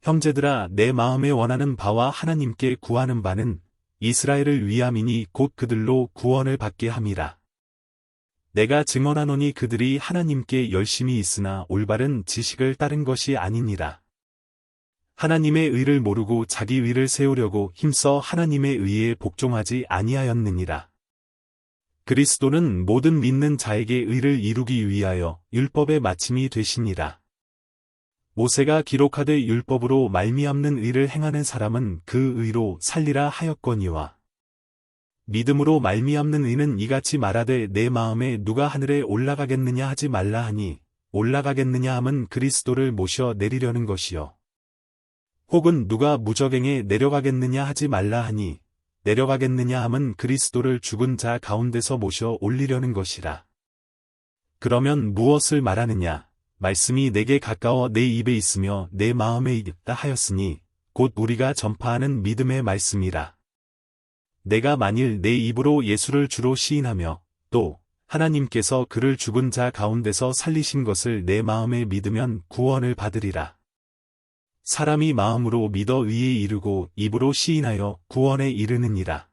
형제들아, 내 마음에 원하는 바와 하나님께 구하는 바는 이스라엘을 위함이니 곧 그들로 구원을 받게 함이라. 내가 증언하노니 그들이 하나님께 열심히 있으나 올바른 지식을 따른 것이 아니니라. 하나님의 의를 모르고 자기 의를 세우려고 힘써 하나님의 의에 복종하지 아니하였느니라. 그리스도는 모든 믿는 자에게 의를 이루기 위하여 율법의 마침이 되시니라. 모세가 기록하되 율법으로 말미암는 의를 행하는 사람은 그 의로 살리라 하였거니와 믿음으로 말미암는 의는 이같이 말하되 내 마음에 누가 하늘에 올라가겠느냐 하지 말라 하니 올라가겠느냐 함은 그리스도를 모셔 내리려는 것이요. 혹은 누가 무저갱에 내려가겠느냐 하지 말라 하니 내려가겠느냐 함은 그리스도를 죽은 자 가운데서 모셔 올리려는 것이라. 그러면 무엇을 말하느냐? 말씀이 내게 가까워 내 입에 있으며 내 마음에 있다 하였으니 곧 우리가 전파하는 믿음의 말씀이라. 내가 만일 내 입으로 예수를 주로 시인하며 또 하나님께서 그를 죽은 자 가운데서 살리신 것을 내 마음에 믿으면 구원을 받으리라. 사람이 마음으로 믿어 의에 이르고 입으로 시인하여 구원에 이르느니라.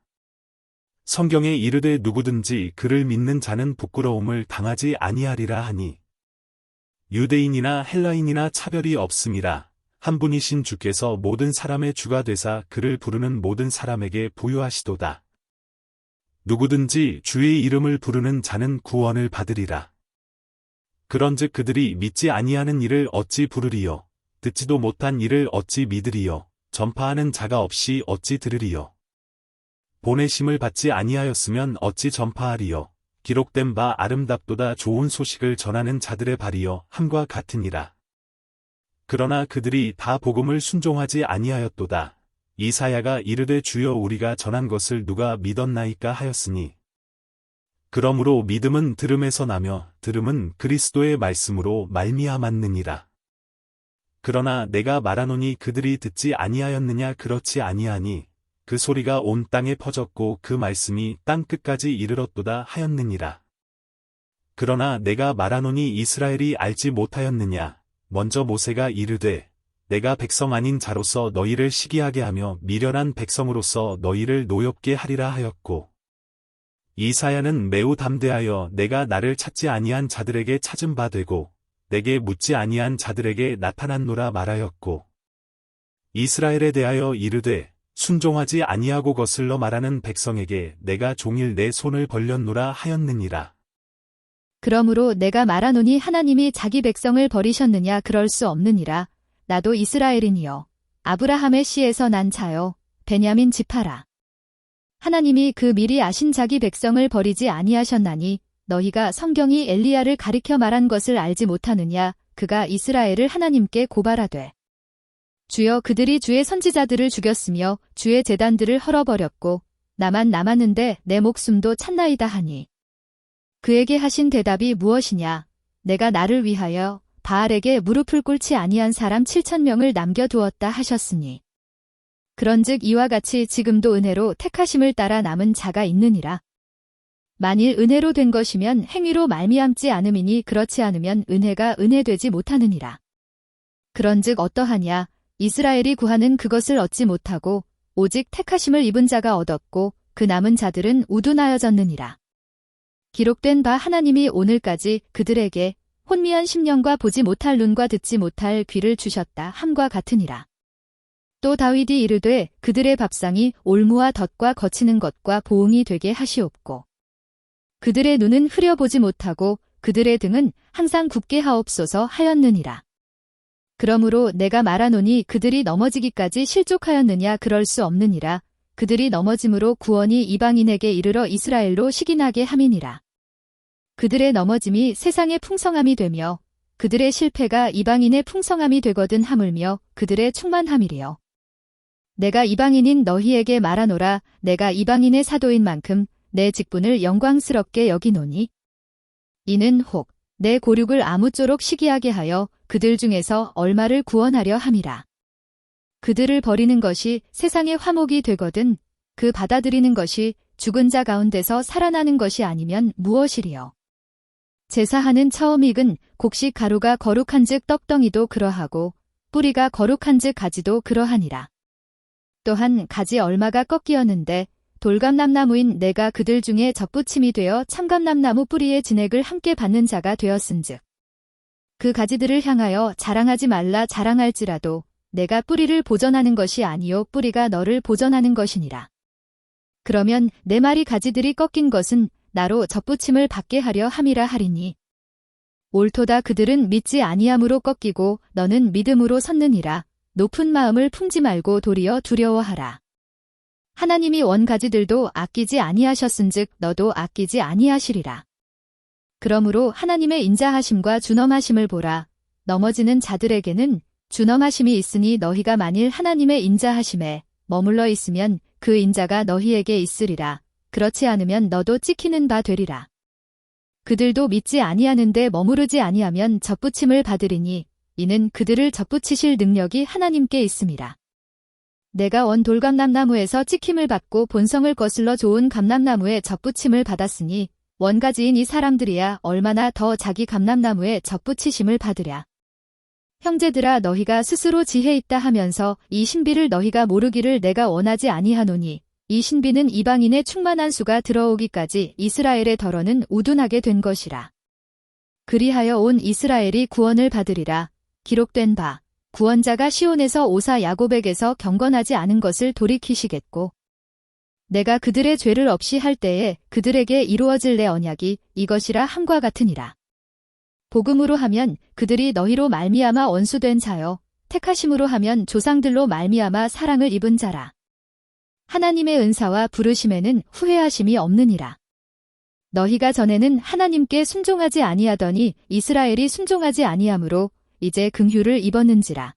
성경에 이르되 누구든지 그를 믿는 자는 부끄러움을 당하지 아니하리라 하니 유대인이나 헬라인이나 차별이 없음이라. 한 분이신 주께서 모든 사람의 주가 되사 그를 부르는 모든 사람에게 부유하시도다. 누구든지 주의 이름을 부르는 자는 구원을 받으리라. 그런즉 그들이 믿지 아니하는 이를 어찌 부르리요? 듣지도 못한 이를 어찌 믿으리요? 전파하는 자가 없이 어찌 들으리요? 보내심을 받지 아니하였으면 어찌 전파하리요? 기록된 바 아름답도다 좋은 소식을 전하는 자들의 발이요 함과 같으니라. 그러나 그들이 다 복음을 순종하지 아니하였도다. 이사야가 이르되 주여 우리가 전한 것을 누가 믿었나이까 하였으니 그러므로 믿음은 들음에서 나며 들음은 그리스도의 말씀으로 말미암았느니라. 그러나 내가 말하노니 그들이 듣지 아니하였느냐? 그렇지 아니하니 그 소리가 온 땅에 퍼졌고 그 말씀이 땅 끝까지 이르렀도다 하였느니라. 그러나 내가 말하노니 이스라엘이 알지 못하였느냐? 먼저 모세가 이르되 내가 백성 아닌 자로서 너희를 시기하게 하며 미련한 백성으로서 너희를 노엽게 하리라 하였고 이사야는 매우 담대하여 내가 나를 찾지 아니한 자들에게 찾은 바 되고 내게 묻지 아니한 자들에게 나타났노라 말하였고 이스라엘에 대하여 이르되 순종하지 아니하고 거슬러 말하는 백성에게 내가 종일 내 손을 벌렸노라 하였느니라. 그러므로 내가 말하노니 하나님이 자기 백성을 버리셨느냐? 그럴 수 없느니라. 나도 이스라엘이니요 아브라함의 씨에서 난 자요 베냐민 지파라. 하나님이 그 미리 아신 자기 백성을 버리지 아니하셨나니 너희가 성경이 엘리야를 가리켜 말한 것을 알지 못하느냐? 그가 이스라엘을 하나님께 고발하되 주여 그들이 주의 선지자들을 죽였으며 주의 제단들을 헐어버렸고 나만 남았는데 내 목숨도 찼나이다 하니 그에게 하신 대답이 무엇이냐? 내가 나를 위하여 바알에게 무릎을 꿇지 아니한 사람 7,000명을 남겨두었다 하셨으니 그런즉 이와 같이 지금도 은혜로 택하심을 따라 남은 자가 있느니라. 만일 은혜로 된 것이면 행위로 말미암지 않음이니 그렇지 않으면 은혜가 은혜되지 못하느니라. 그런즉 어떠하냐? 이스라엘이 구하는 그것을 얻지 못하고 오직 택하심을 입은 자가 얻었고 그 남은 자들은 우둔하여졌느니라. 기록된 바 하나님이 오늘까지 그들에게 혼미한 심령과 보지 못할 눈과 듣지 못할 귀를 주셨다 함과 같으니라. 또 다윗이 이르되 그들의 밥상이 올무와 덫과 거치는 것과 보응이 되게 하시옵고 그들의 눈은 흐려보지 못하고 그들의 등은 항상 굳게 하옵소서 하였느니라. 그러므로 내가 말하노니 그들이 넘어지기까지 실족하였느냐? 그럴 수 없느니라. 그들이 넘어짐으로 구원이 이방인에게 이르러 이스라엘로 식인하게 함이니라. 그들의 넘어짐이 세상의 풍성함이 되며 그들의 실패가 이방인의 풍성함이 되거든 하물며 그들의 충만함이리요. 내가 이방인인 너희에게 말하노라. 내가 이방인의 사도인 만큼 내 직분을 영광스럽게 여기노니 이는 혹 내 고륙을 아무쪼록 시기하게 하여 그들 중에서 얼마를 구원하려 함이라. 그들을 버리는 것이 세상의 화목이 되거든 그 받아들이는 것이 죽은 자 가운데서 살아나는 것이 아니면 무엇이리요. 제사하는 처음 익은 곡식 가루가 거룩한즉 떡덩이도 그러하고 뿌리가 거룩한즉 가지도 그러하니라. 또한 가지 얼마가 꺾이었는데 돌감람나무인 내가 그들 중에 접붙임이 되어 참감람나무 뿌리의 진액을 함께 받는 자가 되었은즉 그 가지들을 향하여 자랑하지 말라. 자랑할지라도 내가 뿌리를 보전하는 것이 아니요 뿌리가 너를 보전하는 것이니라. 그러면 내 말이 가지들이 꺾인 것은 나로 접붙임을 받게 하려 함이라 하리니 옳도다. 그들은 믿지 아니함으로 꺾이고 너는 믿음으로 섰느니라. 높은 마음을 품지 말고 도리어 두려워하라. 하나님이 원 가지들도 아끼지 아니하셨은즉 너도 아끼지 아니하시리라. 그러므로 하나님의 인자하심과 준엄하심을 보라. 넘어지는 자들에게는 준엄하심이 있으니 너희가 만일 하나님의 인자하심에 머물러 있으면 그 인자가 너희에게 있으리라. 그렇지 않으면 너도 찍히는 바 되리라. 그들도 믿지 아니하는데 머무르지 아니하면 접붙임을 받으리니 이는 그들을 접붙이실 능력이 하나님께 있음이라. 내가 원 돌감람나무에서 찍힘을 받고 본성을 거슬러 좋은 감람나무에 접붙임을 받았으니 원가지인 이 사람들이야 얼마나 더 자기 감람나무에 접붙이심을 받으랴. 형제들아 너희가 스스로 지혜 있다 하면서 이 신비를 너희가 모르기를 내가 원하지 아니하노니 이 신비는 이방인의 충만한 수가 들어오기까지 이스라엘의 덜어는 우둔하게 된 것이라. 그리하여 온 이스라엘이 구원을 받으리라. 기록된 바 구원자가 시온에서 오사 야곱에게서 경건하지 않은 것을 돌이키시겠고 내가 그들의 죄를 없이 할 때에 그들에게 이루어질 내 언약이 이것이라 함과 같으니라. 복음으로 하면 그들이 너희로 말미암아 원수된 자요 택하심으로 하면 조상들로 말미암아 사랑을 입은 자라. 하나님의 은사와 부르심에는 후회하심이 없느니라. 너희가 전에는 하나님께 순종하지 아니하더니 이스라엘이 순종하지 아니하므로 이제 긍휼을 입었는지라.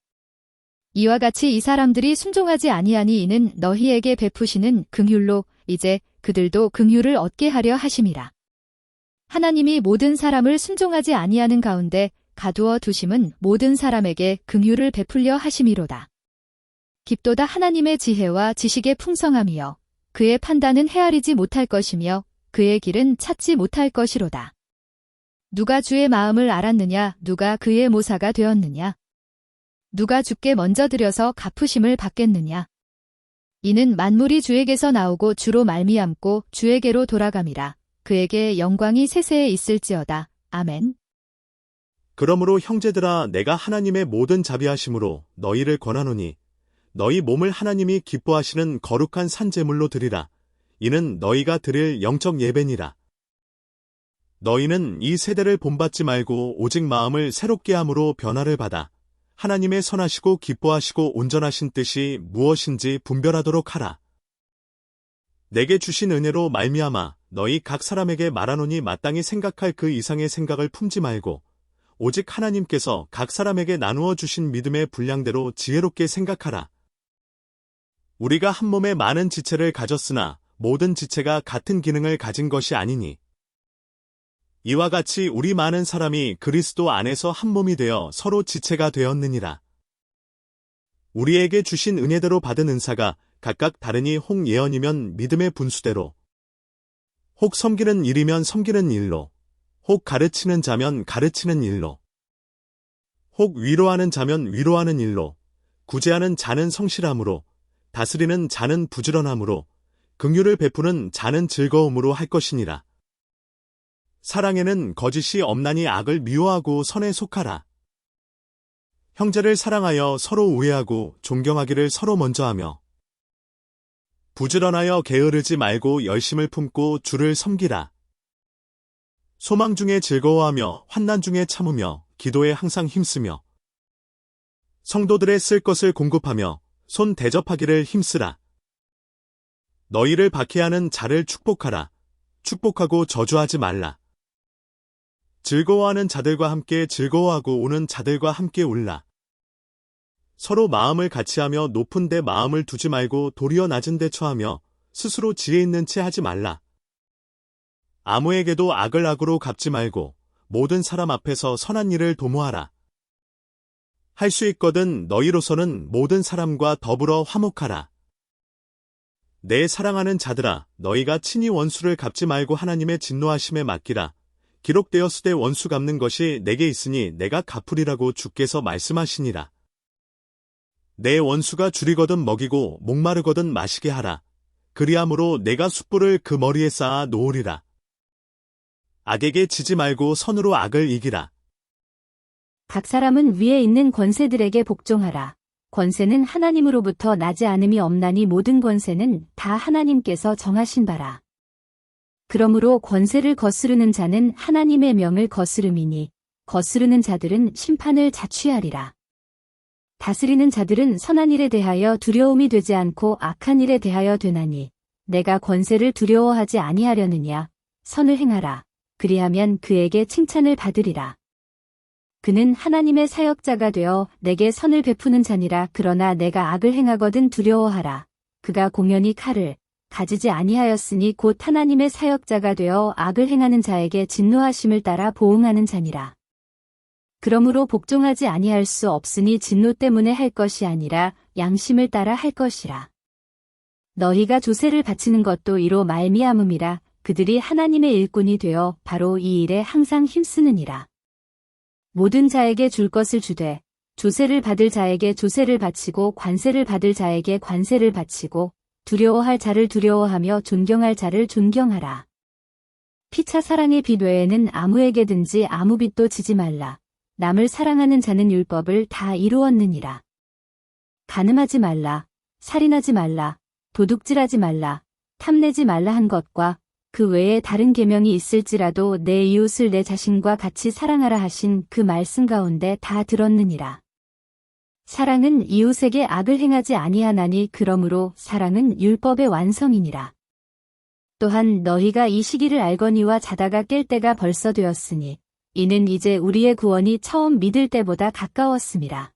이와 같이 이 사람들이 순종하지 아니하니 이는 너희에게 베푸시는 긍휼로 이제 그들도 긍휼을 얻게 하려 하심이라. 하나님이 모든 사람을 순종하지 아니하는 가운데 가두어 두심은 모든 사람에게 긍휼을 베풀려 하심이로다. 깊도다 하나님의 지혜와 지식의 풍성함이여 그의 판단은 헤아리지 못할 것이며 그의 길은 찾지 못할 것이로다. 누가 주의 마음을 알았느냐 누가 그의 모사가 되었느냐 누가 주께 먼저 드려서 갚으심을 받겠느냐 이는 만물이 주에게서 나오고 주로 말미암고 주에게로 돌아감이라. 그에게 영광이 세세에 있을지어다. 아멘. 그러므로 형제들아 내가 하나님의 모든 자비하심으로 너희를 권하노니 너희 몸을 하나님이 기뻐하시는 거룩한 산제물로 드리라. 이는 너희가 드릴 영적 예배니라. 너희는 이 세대를 본받지 말고 오직 마음을 새롭게 함으로 변화를 받아 하나님의 선하시고 기뻐하시고 온전하신 뜻이 무엇인지 분별하도록 하라. 내게 주신 은혜로 말미암아 너희 각 사람에게 말하노니 마땅히 생각할 그 이상의 생각을 품지 말고 오직 하나님께서 각 사람에게 나누어 주신 믿음의 분량대로 지혜롭게 생각하라. 우리가 한 몸에 많은 지체를 가졌으나 모든 지체가 같은 기능을 가진 것이 아니니 이와 같이 우리 많은 사람이 그리스도 안에서 한 몸이 되어 서로 지체가 되었느니라. 우리에게 주신 은혜대로 받은 은사가 각각 다르니 혹 예언이면 믿음의 분수대로, 혹 섬기는 일이면 섬기는 일로, 혹 가르치는 자면 가르치는 일로, 혹 위로하는 자면 위로하는 일로, 구제하는 자는 성실함으로, 다스리는 자는 부지런함으로, 긍휼을 베푸는 자는 즐거움으로 할 것이니라. 사랑에는 거짓이 없나니 악을 미워하고 선에 속하라. 형제를 사랑하여 서로 우애하고 존경하기를 서로 먼저 하며 부지런하여 게으르지 말고 열심을 품고 주를 섬기라. 소망 중에 즐거워하며 환난 중에 참으며 기도에 항상 힘쓰며 성도들의 쓸 것을 공급하며 손 대접하기를 힘쓰라. 너희를 박해하는 자를 축복하라. 축복하고 저주하지 말라. 즐거워하는 자들과 함께 즐거워하고 우는 자들과 함께 울라. 서로 마음을 같이하며 높은 데 마음을 두지 말고 도리어 낮은 데 처하며 스스로 지혜 있는 채 하지 말라. 아무에게도 악을 악으로 갚지 말고 모든 사람 앞에서 선한 일을 도모하라. 할 수 있거든 너희로서는 모든 사람과 더불어 화목하라. 내 사랑하는 자들아, 너희가 친히 원수를 갚지 말고 하나님의 진노하심에 맡기라. 기록되었으되 원수 갚는 것이 내게 있으니 내가 갚으리라고 주께서 말씀하시니라. 내 원수가 줄이거든 먹이고 목마르거든 마시게 하라. 그리함으로 내가 숯불을 그 머리에 쌓아 놓으리라. 악에게 지지 말고 선으로 악을 이기라. 각 사람은 위에 있는 권세들에게 복종하라. 권세는 하나님으로부터 나지 않음이 없나니 모든 권세는 다 하나님께서 정하신 바라. 그러므로 권세를 거스르는 자는 하나님의 명을 거스름이니 거스르는 자들은 심판을 자취하리라. 다스리는 자들은 선한 일에 대하여 두려움이 되지 않고 악한 일에 대하여 되나니 내가 권세를 두려워하지 아니하려느냐. 선을 행하라. 그리하면 그에게 칭찬을 받으리라. 그는 하나님의 사역자가 되어 내게 선을 베푸는 자니라. 그러나 내가 악을 행하거든 두려워하라. 그가 공연히 칼을 가지지 아니하였으니 곧 하나님의 사역자가 되어 악을 행하는 자에게 진노하심을 따라 보응하는 자니라. 그러므로 복종하지 아니할 수 없으니 진노 때문에 할 것이 아니라 양심을 따라 할 것이라. 너희가 조세를 바치는 것도 이로 말미암음이라. 그들이 하나님의 일꾼이 되어 바로 이 일에 항상 힘쓰느니라. 모든 자에게 줄 것을 주되 조세를 받을 자에게 조세를 바치고 관세를 받을 자에게 관세를 바치고 두려워할 자를 두려워하며 존경할 자를 존경하라. 피차 사랑의 빚 외에는 아무에게든지 아무 빚도 지지 말라. 남을 사랑하는 자는 율법을 다 이루었느니라. 간음하지 말라. 살인하지 말라. 도둑질하지 말라. 탐내지 말라 한 것과 그 외에 다른 계명이 있을지라도 내 이웃을 내 자신과 같이 사랑하라 하신 그 말씀 가운데 다 들었느니라. 사랑은 이웃에게 악을 행하지 아니하나니 그러므로 사랑은 율법의 완성이니라. 또한 너희가 이 시기를 알거니와 자다가 깰 때가 벌써 되었으니 이는 이제 우리의 구원이 처음 믿을 때보다 가까웠음이라.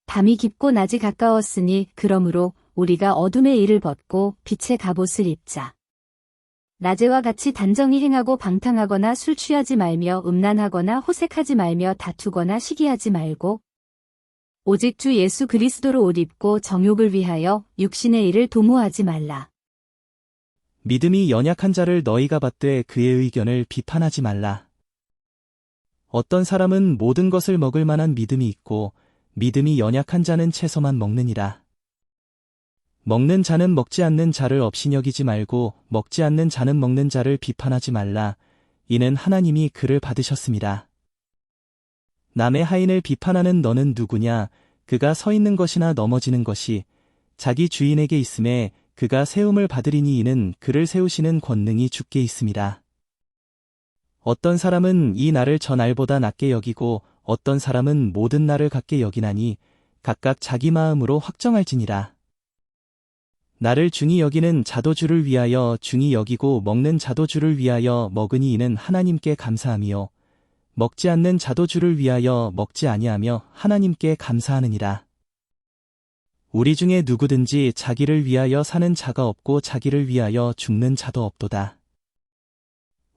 밤이 깊고 낮이 가까웠으니 그러므로 우리가 어둠의 일을 벗고 빛의 갑옷을 입자. 낮에와 같이 단정히 행하고 방탕하거나 술 취하지 말며 음란하거나 호색하지 말며 다투거나 시기하지 말고 오직 주 예수 그리스도로 옷 입고 정욕을 위하여 육신의 일을 도모하지 말라. 믿음이 연약한 자를 너희가 받되 그의 의견을 비판하지 말라. 어떤 사람은 모든 것을 먹을 만한 믿음이 있고 믿음이 연약한 자는 채소만 먹느니라. 먹는 자는 먹지 않는 자를 업신여기지 말고 먹지 않는 자는 먹는 자를 비판하지 말라. 이는 하나님이 그를 받으셨습니다. 남의 하인을 비판하는 너는 누구냐? 그가 서 있는 것이나 넘어지는 것이 자기 주인에게 있음에 그가 세움을 받으리니 이는 그를 세우시는 권능이 주께 있습니다. 어떤 사람은 이 날을 저 날보다 낮게 여기고 어떤 사람은 모든 날을 같게 여기나니 각각 자기 마음으로 확정할지니라. 나를 중히 여기는 자도 주를 위하여 중히 여기고 먹는 자도 주를 위하여 먹으니 이는 하나님께 감사함이요 먹지 않는 자도 주를 위하여 먹지 아니하며 하나님께 감사하느니라. 우리 중에 누구든지 자기를 위하여 사는 자가 없고 자기를 위하여 죽는 자도 없도다.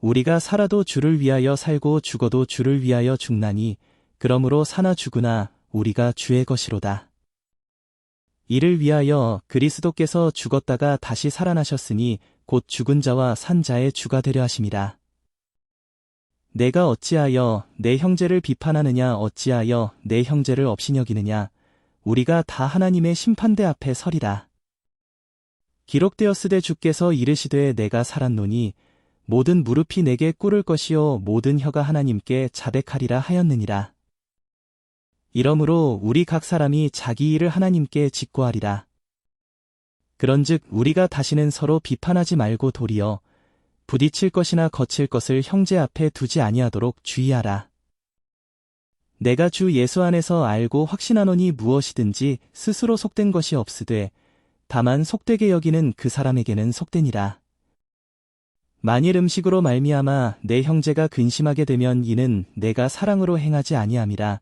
우리가 살아도 주를 위하여 살고 죽어도 주를 위하여 죽나니 그러므로 사나 죽으나 우리가 주의 것이로다. 이를 위하여 그리스도께서 죽었다가 다시 살아나셨으니 곧 죽은 자와 산 자의 주가 되려 하심이라. 내가 어찌하여 내 형제를 비판하느냐 어찌하여 내 형제를 업신여기느냐 우리가 다 하나님의 심판대 앞에 서리라. 기록되었으되 주께서 이르시되 내가 살았노니 모든 무릎이 내게 꿇을 것이요 모든 혀가 하나님께 자백하리라 하였느니라. 이러므로 우리 각 사람이 자기 일을 하나님께 직고하리라. 그런즉 우리가 다시는 서로 비판하지 말고 도리어 부딪힐 것이나 거칠 것을 형제 앞에 두지 아니하도록 주의하라. 내가 주 예수 안에서 알고 확신하노니 무엇이든지 스스로 속된 것이 없으되 다만 속되게 여기는 그 사람에게는 속되니라. 만일 음식으로 말미암아 내 형제가 근심하게 되면 이는 내가 사랑으로 행하지 아니함이라.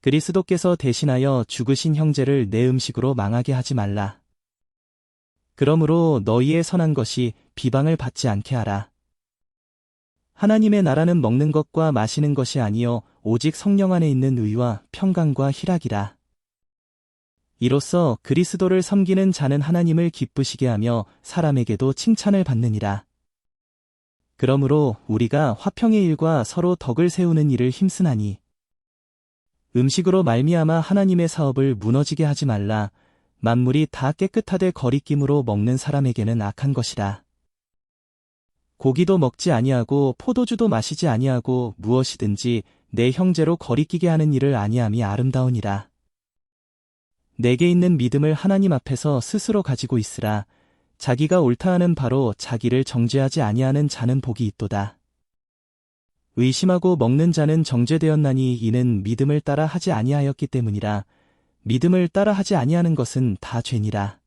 그리스도께서 대신하여 죽으신 형제를 내 음식으로 망하게 하지 말라. 그러므로 너희의 선한 것이 비방을 받지 않게 하라. 하나님의 나라는 먹는 것과 마시는 것이 아니요 오직 성령 안에 있는 의와 평강과 희락이라. 이로써 그리스도를 섬기는 자는 하나님을 기쁘시게 하며 사람에게도 칭찬을 받느니라. 그러므로 우리가 화평의 일과 서로 덕을 세우는 일을 힘쓰나니 음식으로 말미암아 하나님의 사업을 무너지게 하지 말라. 만물이 다 깨끗하되 거리낌으로 먹는 사람에게는 악한 것이라. 고기도 먹지 아니하고 포도주도 마시지 아니하고 무엇이든지 내 형제로 거리끼게 하는 일을 아니함이 아름다우니라. 내게 있는 믿음을 하나님 앞에서 스스로 가지고 있으라. 자기가 옳다 하는 바로 자기를 정죄하지 아니하는 자는 복이 있도다. 의심하고 먹는 자는 정죄되었나니 이는 믿음을 따라 하지 아니하였기 때문이라. 믿음을 따라 하지 아니하는 것은 다 죄니라.